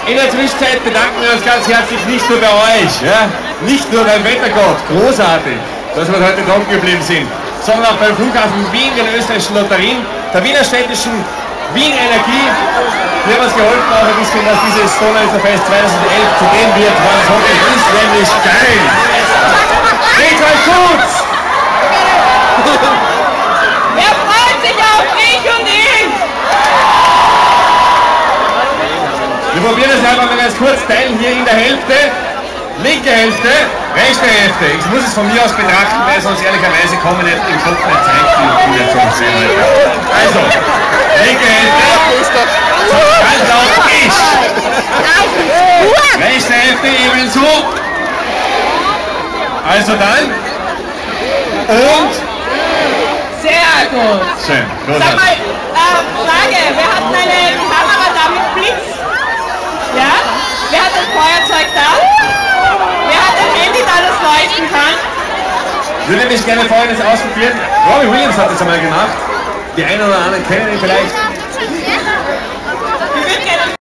In der Zwischenzeit bedanken wir uns ganz herzlich nicht nur bei euch, ja, nicht nur beim Wettergott, großartig, dass wir heute dran geblieben sind, sondern auch beim Flughafen Wien, den österreichischen Lotterien, der Wienerstädtischen Wien Energie, die haben uns geholfen, auch ein bisschen, dass dieses Donauuferfest 2011 zu dem wird, was es heute ist, nämlich geil. Geht's euch gut? Wer freut sich auf mich und ihn? Wir probieren es einfach mal ganz kurz teilen, hier in der Hälfte, linke Hälfte, rechte Hälfte. Ich muss es von mir aus betrachten, weil sonst ehrlicherweise kommen nicht im Kopf nicht zeigt, wie wir sonst sehen. Also, linke Hälfte, ganz laut ich. Rechte Hälfte ebenso. Also dann. Und. Sehr gut. Schön, Sag mal, Frage, wir hatten eine Kamera da mit Blitz. Ja? Wer hat das Feuerzeug da? Wer hat ein Handy da, das leuchten kann? Ich würde mich gerne Folgendes ausprobieren. Robbie Williams hat das einmal gemacht. Die einen oder anderen kennen ihn vielleicht.